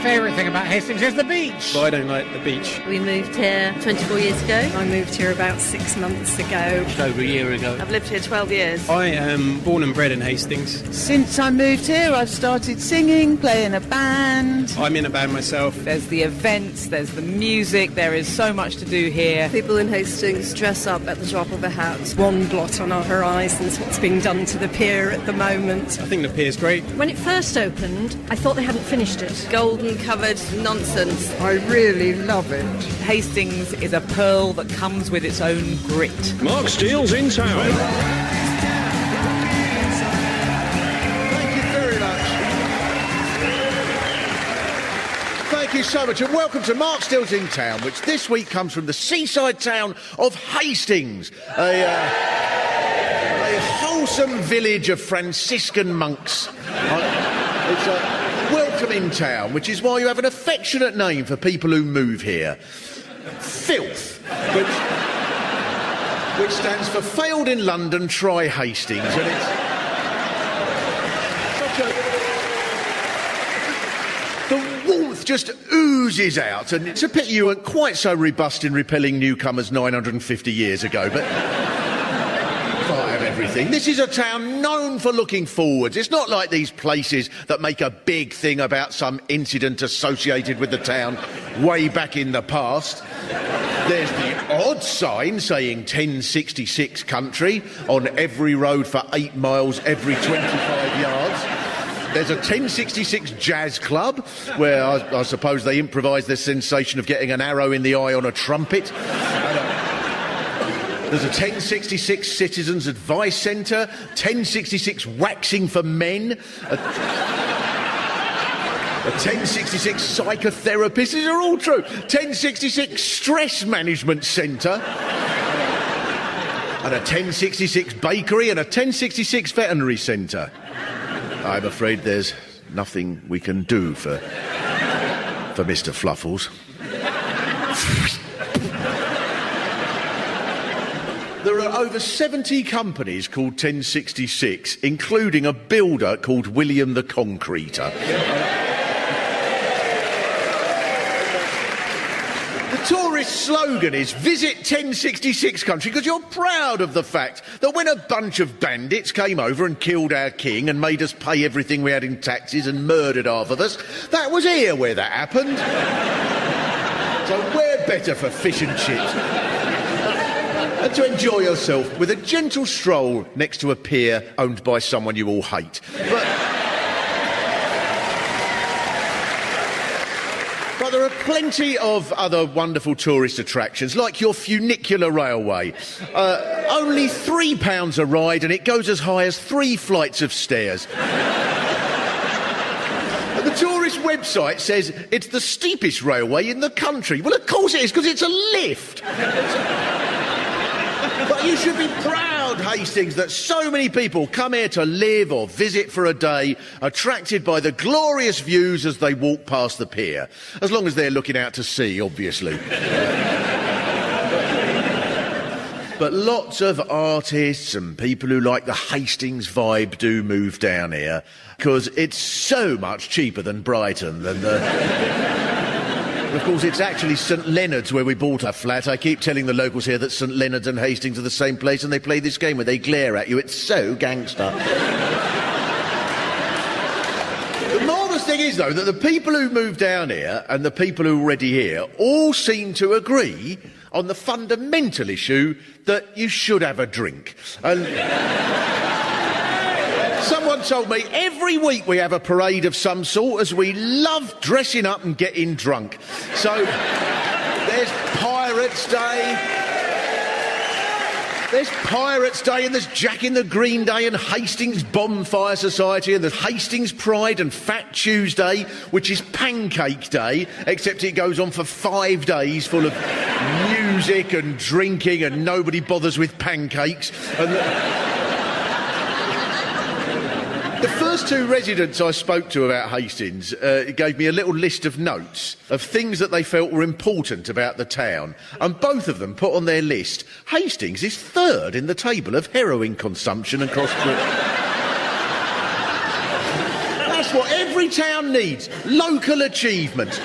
favourite thing about Hastings is the beach. Well, I don't like the beach. We moved here 24 years ago. I moved here about 6 months ago. Just over a year ago. I've lived here 12 years. I am born and bred in Hastings. Since I moved here, I've started singing, playing a band. I'm in a band myself. There's the events, there's the music, there is so much to do here. People in Hastings dress up at the drop of a hat. One blot on our horizons, what's being done to the pier at the moment. I think the pier's great. When it first opened, I thought they hadn't finished it. Golden covered nonsense. I really love it. Hastings is a pearl that comes with its own grit. Mark Steele's in town. Thank you very much. Thank you so much, and welcome to Mark Steele's in Town, which this week comes from the seaside town of Hastings, a wholesome village of Franciscan monks. It's a welcoming town, which is why you have an affectionate name for people who move here. Filth, which stands for Failed in London, Try Hastings, and it's such a... The warmth just oozes out, and it's a pity you weren't quite so robust in repelling newcomers 950 years ago, but... Everything. This is a town known for looking forwards. It's not like these places that make a big thing about some incident associated with the town way back in the past. There's the odd sign saying 1066 country on every road for 8 miles every 25 yards. There's a 1066 jazz club where I suppose they improvise their sensation of getting an arrow in the eye on a trumpet. There's a 1066 Citizens Advice Centre, 1066 Waxing for Men, a 1066 Psychotherapist. These are all true. 1066 Stress Management Centre, and a 1066 Bakery, and a 1066 Veterinary Centre. I'm afraid there's nothing we can do for Mr. Fluffles. There are over 70 companies called 1066, including a builder called William the Concreter. The tourist slogan is Visit 1066 Country, because you're proud of the fact that when a bunch of bandits came over and killed our king and made us pay everything we had in taxes and murdered half of us, that was here where that happened. So where better for fish and chips and to enjoy yourself with a gentle stroll next to a pier owned by someone you all hate. But there are plenty of other wonderful tourist attractions, like your funicular railway. Only £3 a ride, and it goes as high as 3 flights of stairs. And the tourist website says it's the steepest railway in the country. Well, of course it is, because it's a lift. But you should be proud, Hastings, that so many people come here to live or visit for a day, attracted by the glorious views as they walk past the pier. As long as they're looking out to sea, obviously. But lots of artists and people who like the Hastings vibe do move down here, because it's so much cheaper than Brighton, than the... Of course, it's actually St Leonard's where we bought our flat. I keep telling the locals here that St Leonard's and Hastings are the same place, and they play this game where they glare at you. It's so gangster. The marvellous thing is, though, that the people who moved down here and the people who are already here all seem to agree on the fundamental issue that you should have a drink. And... Someone told me every week we have a parade of some sort, as we love dressing up and getting drunk. So there's Pirates Day. There's Pirates Day, and there's Jack in the Green Day, and Hastings Bonfire Society, and there's Hastings Pride and Fat Tuesday, which is Pancake Day, except it goes on for 5 days full of music and drinking, and nobody bothers with pancakes. And the first 2 residents I spoke to about Hastings gave me a little list of notes of things that they felt were important about the town, and both of them put on their list Hastings is 3rd in the table of heroin consumption across Britain. That's what every every town needs local achievement.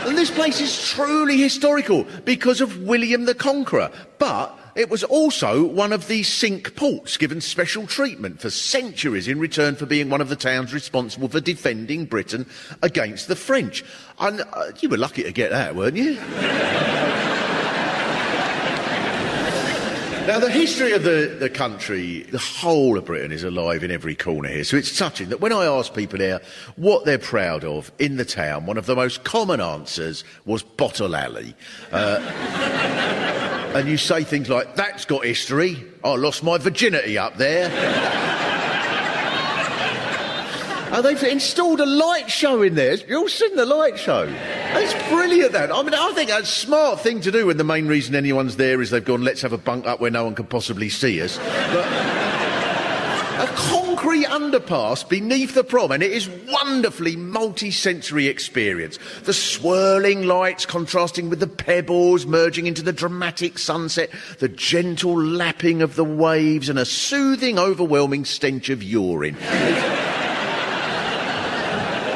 And this place is truly historical because of William the Conqueror. But it was also one of the Cinque Ports given special treatment for centuries in return for being one of the towns responsible for defending Britain against the French. And you were lucky to get that, weren't you? Now, the history of the country, the whole of Britain is alive in every corner here. So it's touching that when I ask people here what they're proud of in the town, one of the most common answers was Bottle Alley. And you say things like, that's got history. I lost my virginity up there. And they've installed a light show in there. You've all seen the light show. It's brilliant, that. I mean, I think that's a smart thing to do when the main reason anyone's there is they've gone, let's have a bunk up where no one can possibly see us. But a concrete underpass beneath the prom, and it is wonderfully multi-sensory experience. The swirling lights contrasting with the pebbles, merging into the dramatic sunset, the gentle lapping of the waves, and a soothing, overwhelming stench of urine.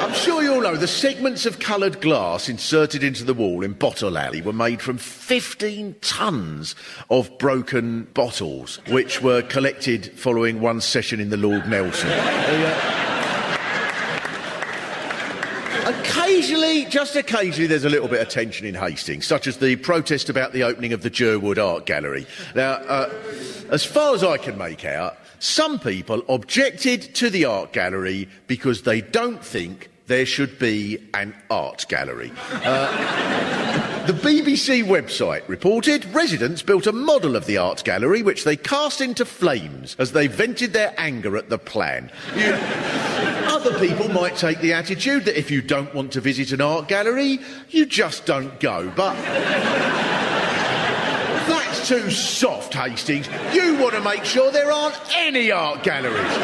I'm sure you all know the segments of coloured glass inserted into the wall in Bottle Alley were made from 15 tonnes of broken bottles, which were collected following one session in the Lord Nelson. Occasionally, just occasionally, there's a little bit of tension in Hastings, such as the protest about the opening of the Jerwood Art Gallery. Now, as far as I can make out, some people objected to the art gallery because they don't think there should be an art gallery. The BBC website reported residents built a model of the art gallery which they cast into flames as they vented their anger at the plan. Other people might take the attitude that if you don't want to visit an art gallery, you just don't go. But that's too soft, Hastings. You want to make sure there aren't any art galleries.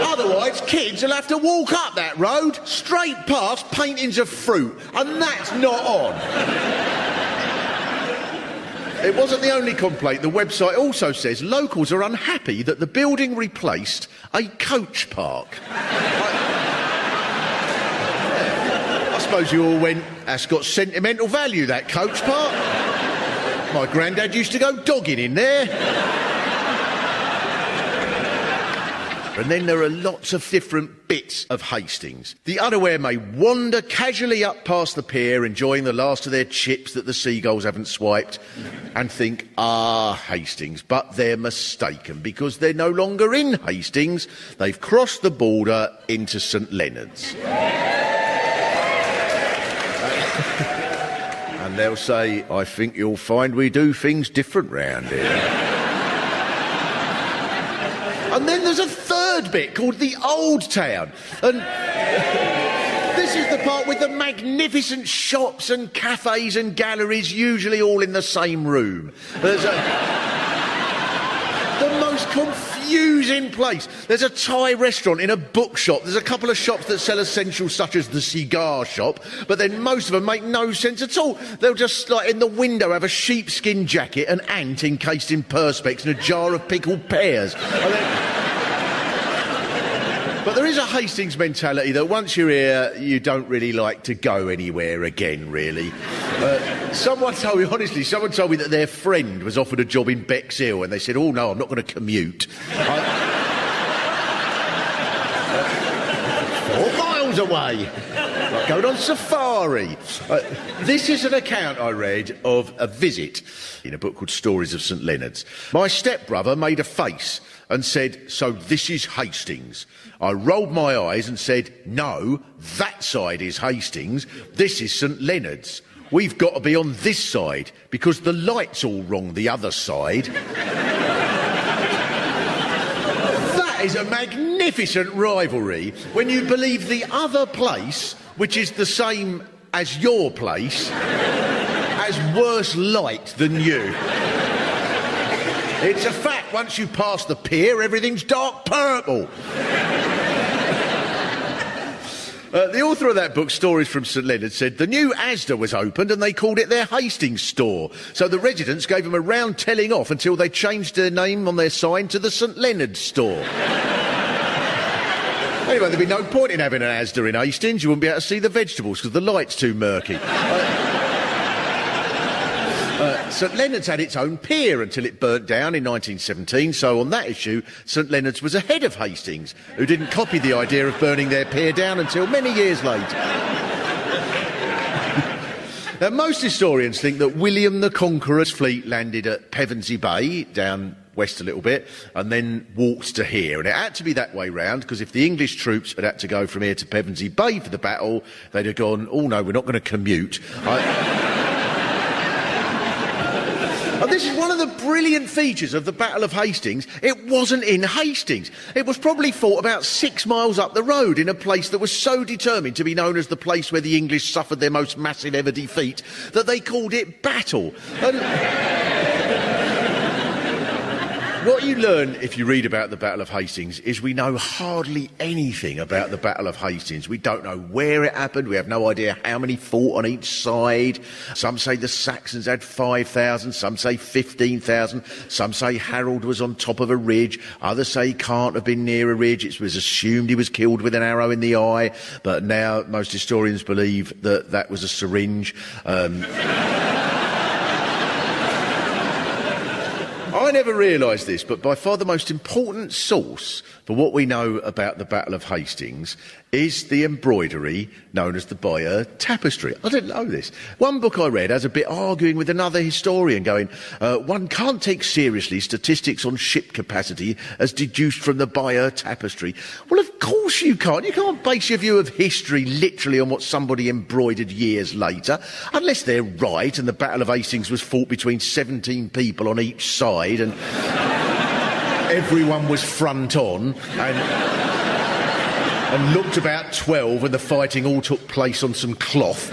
Otherwise, kids will have to walk up that road, straight past paintings of fruit, and that's not on. It wasn't the only complaint. The website also says locals are unhappy that the building replaced a coach park. I suppose you all went, that's got sentimental value, that coach park. My granddad used to go dogging in there. And then there are lots of different bits of Hastings. The unaware may wander casually up past the pier, enjoying the last of their chips that the seagulls haven't swiped, and think, Hastings. But they're mistaken, because they're no longer in Hastings. They've crossed the border into St Leonard's. And they'll say, I think you'll find we do things different round here. And then there's a third bit called the Old Town. And this is the part with the magnificent shops and cafes and galleries, usually all in the same room. There's the most confusing place. There's a Thai restaurant in a bookshop. There's a couple of shops that sell essentials such as the cigar shop, but then most of them make no sense at all. They'll just, like, in the window have a sheepskin jacket, an ant encased in perspex and a jar of pickled pears. But there is a Hastings mentality that once you're here, you don't really like to go anywhere again, really. Someone told me that their friend was offered a job in Bexhill and they said, oh no, I'm not going to commute. 4 miles away. Like going on safari. This is an account I read of a visit in a book called Stories of St Leonard's. My stepbrother made a face and said, so this is Hastings. I rolled my eyes and said, no, that side is Hastings, this is St Leonard's. We've got to be on this side because the light's all wrong the other side. That is a magnificent rivalry when you believe the other place, which is the same as your place, has worse light than you. It's a fact, once you pass the pier, everything's dark purple. The author of that book, Stories from St Leonard's, said the new Asda was opened and they called it their Hastings store. So the residents gave them a round telling off until they changed their name on their sign to the St Leonard's store. Anyway, there'd be no point in having an Asda in Hastings. You wouldn't be able to see the vegetables because the light's too murky. St Leonard's had its own pier until it burnt down in 1917, so on that issue, St Leonard's was ahead of Hastings, who didn't copy the idea of burning their pier down until many years later. Now, most historians think that William the Conqueror's fleet landed at Pevensey Bay, down west a little bit, and then walked to here. And it had to be that way round, because if the English troops had had to go from here to Pevensey Bay for the battle, they'd have gone, oh no, we're not going to commute. And this is one of the brilliant features of the Battle of Hastings. It wasn't in Hastings. It was probably fought about 6 miles up the road in a place that was so determined to be known as the place where the English suffered their most massive ever defeat that they called it Battle. And what you learn if you read about the Battle of Hastings is we know hardly anything about the Battle of Hastings. We don't know where it happened. We have no idea how many fought on each side. Some say the Saxons had 5,000, some say 15,000, some say Harold was on top of a ridge, others say he can't have been near a ridge. It was assumed he was killed with an arrow in the eye, but now most historians believe that that was a syringe. I never realised this, but by far the most important source for what we know about the Battle of Hastings is the embroidery known as the Bayeux Tapestry. I didn't know this. One book I read has a bit arguing with another historian going, one can't take seriously statistics on ship capacity as deduced from the Bayeux Tapestry. Well, of course you can't. You can't base your view of history literally on what somebody embroidered years later, unless they're right and the Battle of Hastings was fought between 17 people on each side and everyone was front on and looked about 12 and the fighting all took place on some cloth.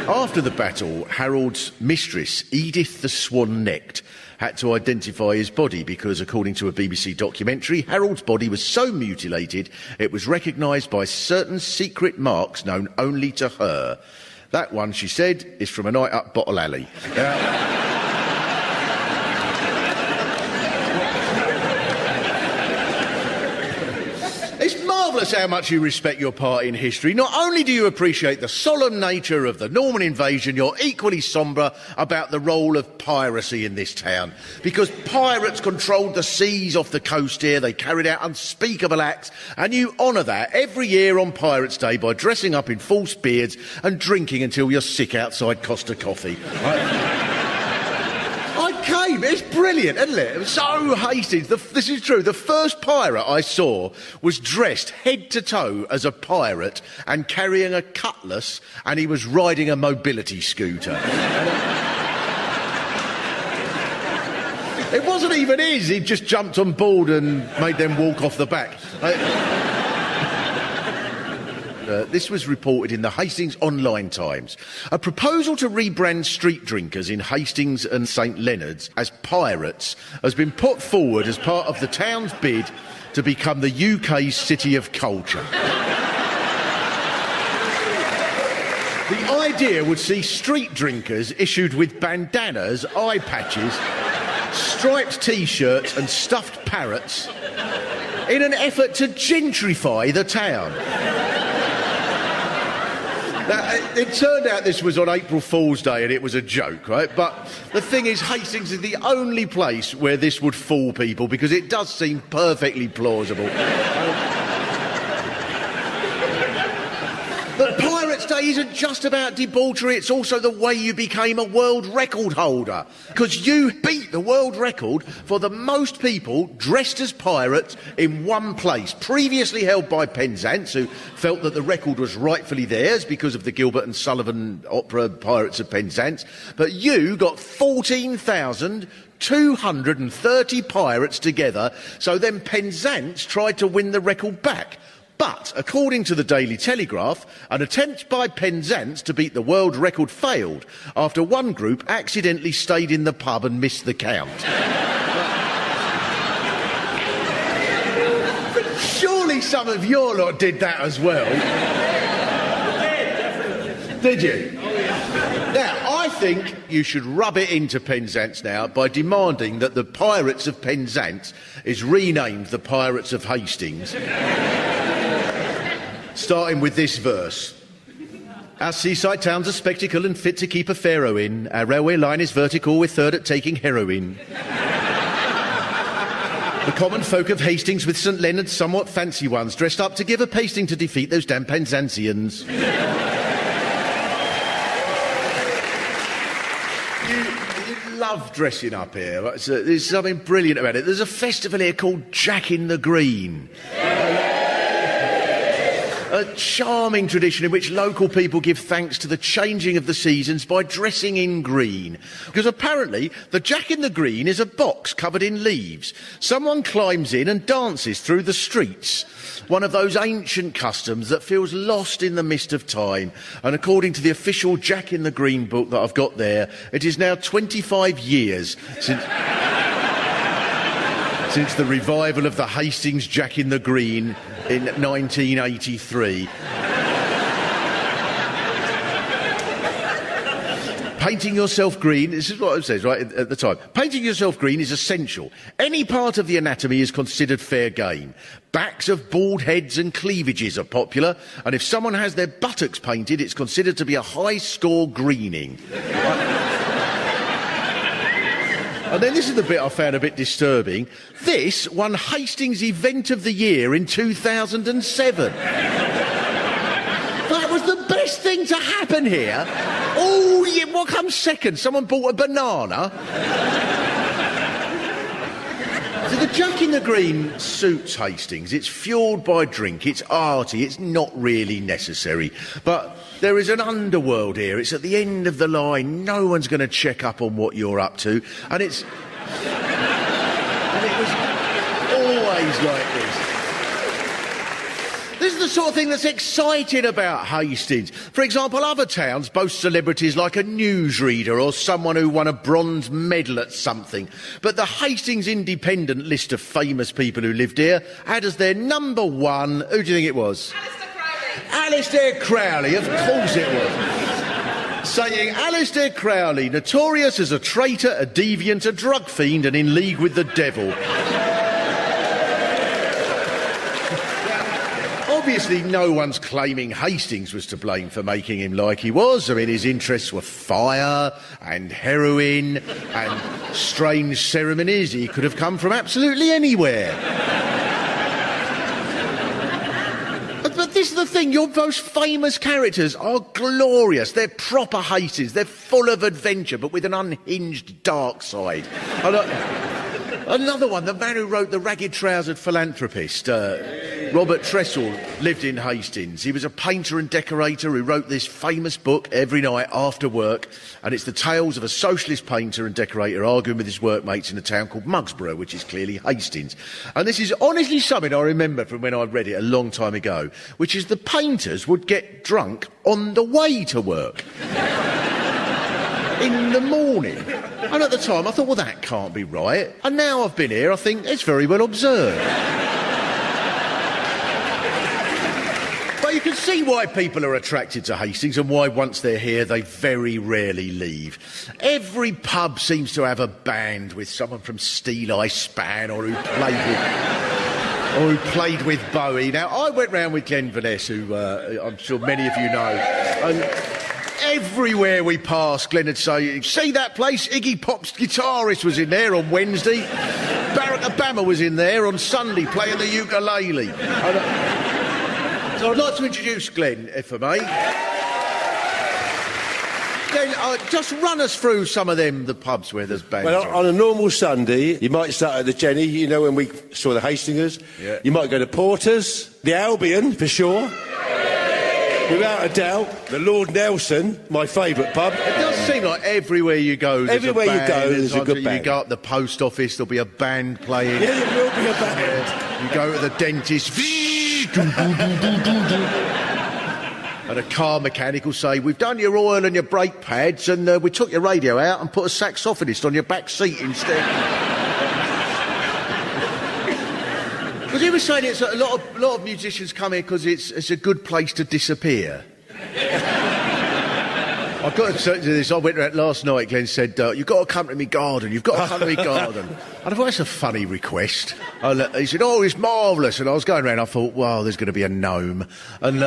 After the battle, Harold's mistress, Edith the Swan-Necked, had to identify his body because, according to a BBC documentary, Harold's body was so mutilated it was recognised by certain secret marks known only to her. That one, she said, is from a night up Bottle Alley. It's marvellous how much you respect your part in history. Not only do you appreciate the solemn nature of the Norman invasion, you're equally sombre about the role of piracy in this town. Because pirates controlled the seas off the coast here, they carried out unspeakable acts, and you honour that every year on Pirates' Day by dressing up in false beards and drinking until you're sick outside Costa Coffee. It's brilliant, isn't it? It was so Hastings. This is true. The first pirate I saw was dressed head to toe as a pirate and carrying a cutlass, and he was riding a mobility scooter. It wasn't even his. He just jumped on board and made them walk off the back. This was reported in the Hastings Online Times. A proposal to rebrand street drinkers in Hastings and St Leonard's as pirates has been put forward as part of the town's bid to become the UK's City of Culture. The idea would see street drinkers issued with bandanas, eye patches, striped T-shirts and stuffed parrots in an effort to gentrify the town. Now, it turned out this was on April Fool's Day and it was a joke, right? But the thing is, Hastings is the only place where this would fool people because it does seem perfectly plausible. But Pirates' Day isn't just about debauchery, it's also the way you became a world record holder. Because you beat the world record for the most people dressed as pirates in one place, previously held by Penzance, who felt that the record was rightfully theirs because of the Gilbert and Sullivan opera Pirates of Penzance. But you got 14,230 pirates together, so then Penzance tried to win the record back. But, according to the Daily Telegraph, an attempt by Penzance to beat the world record failed after one group accidentally stayed in the pub and missed the count. But surely some of your lot did that as well. Did you? Now, I I think you should rub it into Penzance now by demanding that the Pirates of Penzance is renamed the Pirates of Hastings. Starting with this verse. Our seaside town's a spectacle and fit to keep a pharaoh in. Our railway line is vertical, we're third at taking heroin. The common folk of Hastings with St Leonard's somewhat fancy ones, dressed up to give a pasting to defeat those damn Penzantians. You love dressing up here. There's something brilliant about it. There's a festival here called Jack in the Green. A charming tradition in which local people give thanks to the changing of the seasons by dressing in green. Because apparently the Jack in the Green is a box covered in leaves. Someone climbs in and dances through the streets. One of those ancient customs that feels lost in the mist of time. And according to the official Jack in the Green book that I've got there, it is now 25 years since the revival of the Hastings Jack in the Green in 1983. Painting yourself green, this is what it says right at the time. Painting yourself green is essential. Any part of the anatomy is considered fair game. Backs of bald heads and cleavages are popular, and if someone has their buttocks painted, it's considered to be a high score greening. And then this is the bit I found a bit disturbing. This won Hastings Event of the Year in 2007. That was the best thing to happen here. Oh, yeah, what comes second? Someone bought a banana? So the Jack in the Green suits Hastings. It's fuelled by drink, it's arty, it's not really necessary. But there is an underworld here. It's at the end of the line. No one's going to check up on what you're up to. And it was always like this. This is the sort of thing that's exciting about Hastings. For example, other towns boast celebrities like a newsreader or someone who won a bronze medal at something. But the Hastings Independent list of famous people who lived here had as their number one... Who do you think it was? Alistair Crowley, of course it was. Saying Alistair Crowley, notorious as a traitor, a deviant, a drug fiend and in league with the devil. Obviously, no one's claiming Hastings was to blame for making him like he was. I mean, his interests were fire and heroin and strange ceremonies. He could have come from absolutely anywhere. But this is the thing, your most famous characters are glorious. They're proper Hastings. They're full of adventure, but with an unhinged dark side. Another one, the man who wrote The Ragged-Trousered Philanthropist, Robert Tressel, lived in Hastings. He was a painter and decorator who wrote this famous book every night after work, and it's the tales of a socialist painter and decorator arguing with his workmates in a town called Mugsborough, which is clearly Hastings. And this is honestly something I remember from when I read it a long time ago, which is the painters would get drunk on the way to work. In the morning. And at the time I thought, well, that can't be right. And now I've been here, I think it's very well observed. But you can see why people are attracted to Hastings and why once they're here they very rarely leave. Every pub seems to have a band with someone from Steel Eye Span or who played with Bowie. Now, I went round with Glenn Vaness, who I'm sure many of you know, and everywhere we passed, Glenn would say, see that place? Iggy Pop's guitarist was in there on Wednesday. Barack Obama was in there on Sunday playing the ukulele. So I'd like to introduce Glenn, if I may. Glenn, just run us through some of the pubs where there's bands. Well, on a normal Sunday, you might start at the Jenny, you know, when we saw the Hastingers. Yeah. You might go to Porter's, the Albion, for sure. Without a doubt, the Lord Nelson, my favourite pub. It does seem like everywhere you go, there's everywhere a band. You go, there's a good band. You go up the post office, there'll be a band playing. Yeah, there will be a band. You go to the dentist, and a car mechanic will say, we've done your oil and your brake pads, and we took your radio out and put a saxophonist on your back seat instead. Because he was saying it's a lot of musicians come here because it's a good place to disappear. I've got to tell you this. I went out last night. Glenn said, "You've got to come to me garden. You've got to come to me garden." And I thought, that's a funny request. He said, "Oh, it's marvellous." And I was going around. I thought, "Wow, there's going to be a gnome." And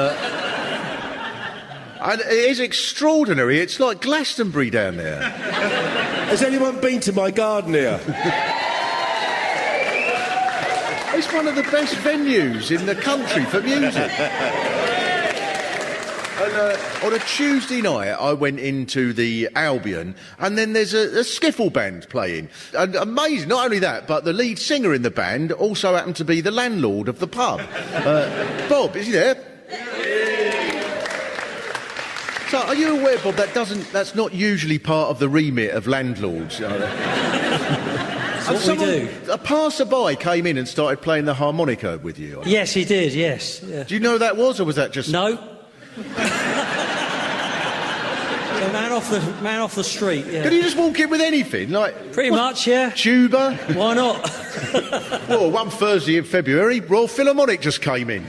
it is extraordinary. It's like Glastonbury down there. Has anyone been to my garden here? It's one of the best venues in the country for music. And on a Tuesday night, I went into the Albion, and then there's a skiffle band playing. And amazing, not only that, but the lead singer in the band also happened to be the landlord of the pub. Bob, is he there? So, are you aware, Bob, that's not usually part of the remit of landlords? That's what we do. A passerby came in and started playing the harmonica with you. Yes, he did, yes. Yeah. Do you know who that was, or was that just... No. So man off the street, yeah. Could you just walk in with anything? Like Pretty much, yeah. Tuba? Why not? Well, one Thursday in February, Royal Philharmonic just came in.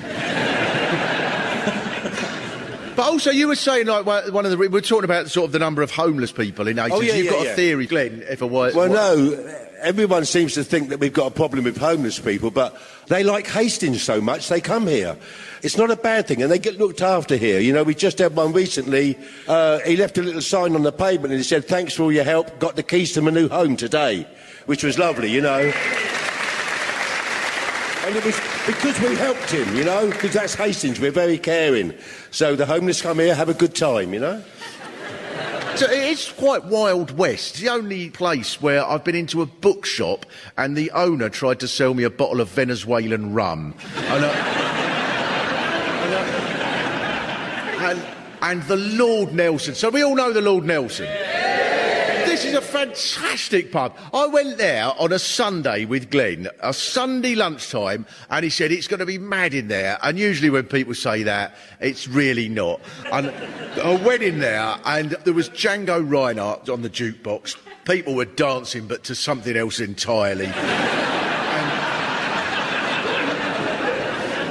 But also, you were saying, like, we were talking about sort of the number of homeless people in Hastings. You've got a theory, Glenn, no, everyone seems to think that we've got a problem with homeless people, but they like Hastings so much, they come here. It's not a bad thing, and they get looked after here. You know, we just had one recently. He left a little sign on the pavement and he said, "Thanks for all your help, got the keys to my new home today," which was lovely, you know. And it was because we helped him, you know, because that's Hastings, we're very caring. So the homeless come here, have a good time, you know. So it's quite Wild West. It's the only place where I've been into a bookshop and the owner tried to sell me a bottle of Venezuelan rum. And the Lord Nelson. So we all know the Lord Nelson. This is a fantastic pub. I went there on a Sunday with Glenn, a Sunday lunchtime, and he said it's going to be mad in there. And usually when people say that, it's really not. And I went in there, and there was Django Reinhardt on the jukebox. People were dancing, but to something else entirely.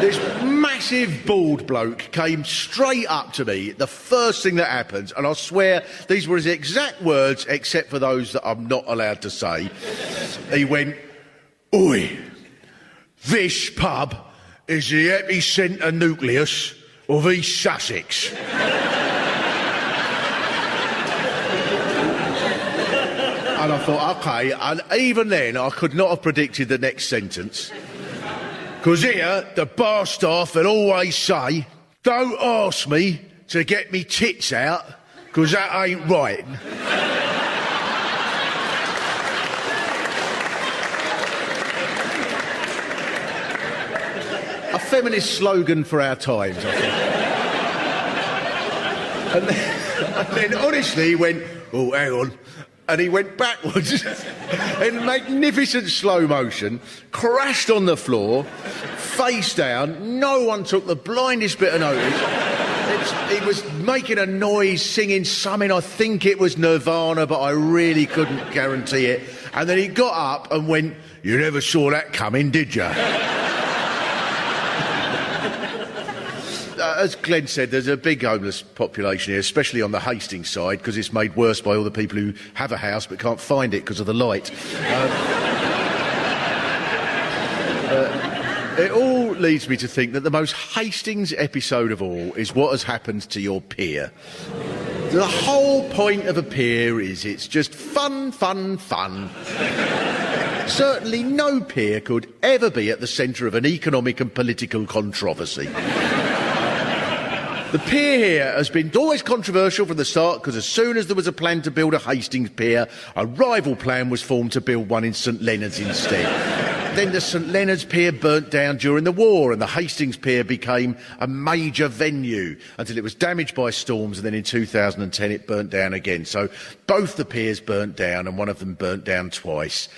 This massive bald bloke came straight up to me, the first thing that happened, and I swear these were his exact words, except for those that I'm not allowed to say. He went, "Oi, this pub is the epicentre nucleus of East Sussex." And I thought, OK, and even then I could not have predicted the next sentence. Because here, the bar staff will always say, "Don't ask me to get me tits out, because that ain't right." A feminist slogan for our times, I think. And then honestly, he went, "Oh, hang on." And he went backwards in magnificent slow motion, crashed on the floor, face down. No one took the blindest bit of notice. He was making a noise, singing something. I think it was Nirvana, but I really couldn't guarantee it. And then he got up and went, "You never saw that coming, did you?" As Glenn said, there's a big homeless population here, especially on the Hastings side, because it's made worse by all the people who have a house but can't find it because of the light. It all leads me to think that the most Hastings episode of all is what has happened to your pier. The whole point of a pier is it's just fun, fun, fun. Certainly no pier could ever be at the centre of an economic and political controversy. The pier here has been always controversial from the start, because as soon as there was a plan to build a Hastings pier, a rival plan was formed to build one in St Leonard's instead. Then the St Leonard's pier burnt down during the war, and the Hastings pier became a major venue until it was damaged by storms, and then in 2010 it burnt down again. So both the piers burnt down, and one of them burnt down twice.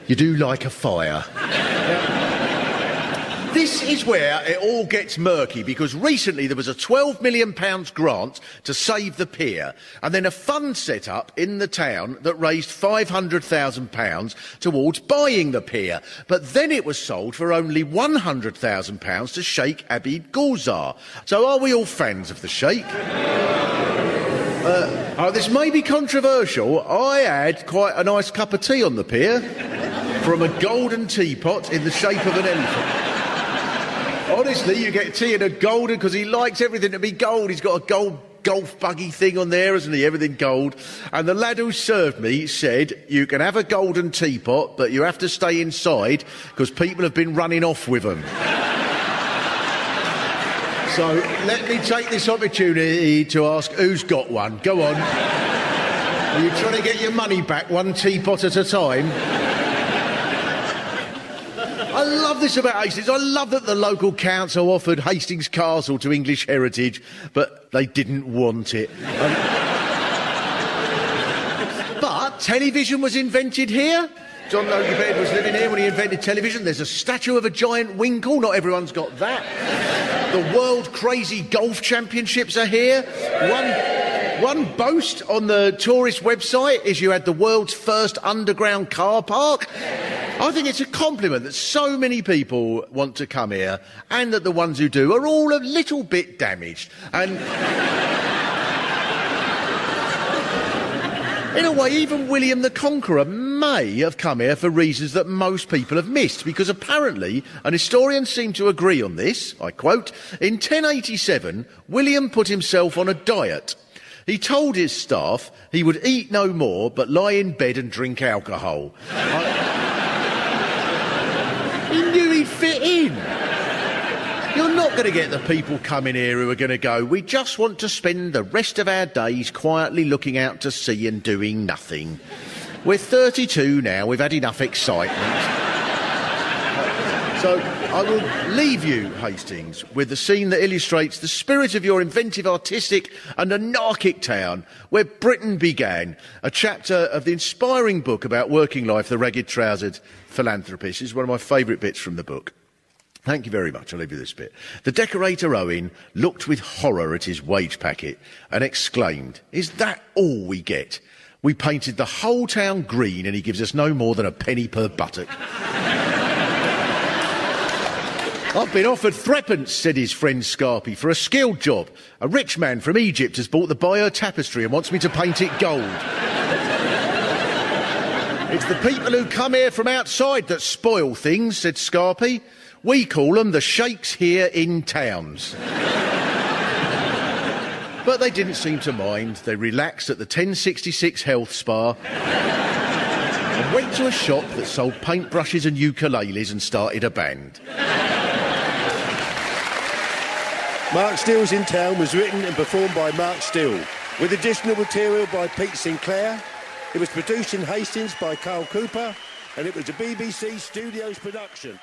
You do like a fire. This is where it all gets murky, because recently there was a £12 million grant to save the pier, and then a fund set up in the town that raised £500,000 towards buying the pier. But then it was sold for only £100,000 to Sheikh Abid Gulzar. So are we all fans of the Sheikh? This may be controversial. I had quite a nice cup of tea on the pier from a golden teapot in the shape of an elephant. Honestly, you get tea in a golden, because he likes everything to be gold. He's got a gold golf buggy thing on there, hasn't he? Everything gold. And the lad who served me said, you can have a golden teapot, but you have to stay inside because people have been running off with them. So let me take this opportunity to ask who's got one. Go on. Are you trying to get your money back one teapot at a time? I love this about Hastings. I love that the local council offered Hastings Castle to English heritage, but they didn't want it. But television was invented here. John Logie Baird was living here when he invented television. There's a statue of a giant winkle. Not everyone's got that. The World Crazy Golf Championships are here. One boast on the tourist website is you had the world's first underground car park. I think it's a compliment that so many people want to come here, and that the ones who do are all a little bit damaged. And in a way, even William the Conqueror may have come here for reasons that most people have missed, because apparently, and historians seem to agree on this, I quote, in 1087, William put himself on a diet. He told his staff he would eat no more but lie in bed and drink alcohol. He knew he'd fit in. You're not going to get the people coming here who are going to go, we just want to spend the rest of our days quietly looking out to sea and doing nothing. We're 32 now, we've had enough excitement. So I will leave you, Hastings, with the scene that illustrates the spirit of your inventive, artistic and anarchic town where Britain began, a chapter of the inspiring book about working life, The Ragged-Trousered Philanthropist. This is one of my favourite bits from the book. Thank you very much. I'll leave you this bit. The decorator Owen looked with horror at his wage packet and exclaimed, is that all we get? We painted the whole town green and he gives us no more than a penny per buttock. I've been offered threepence, said his friend Scarpy, for a skilled job. A rich man from Egypt has bought the Bayeux tapestry and wants me to paint it gold. It's the people who come here from outside that spoil things, said Scarpy. We call them the sheiks here in towns. But they didn't seem to mind. They relaxed at the 1066 Health Spa and went to a shop that sold paintbrushes and ukuleles and started a band. Mark Steele's In Town was written and performed by Mark Steele, with additional material by Pete Sinclair. It was produced in Hastings by Carl Cooper, and it was a BBC Studios production.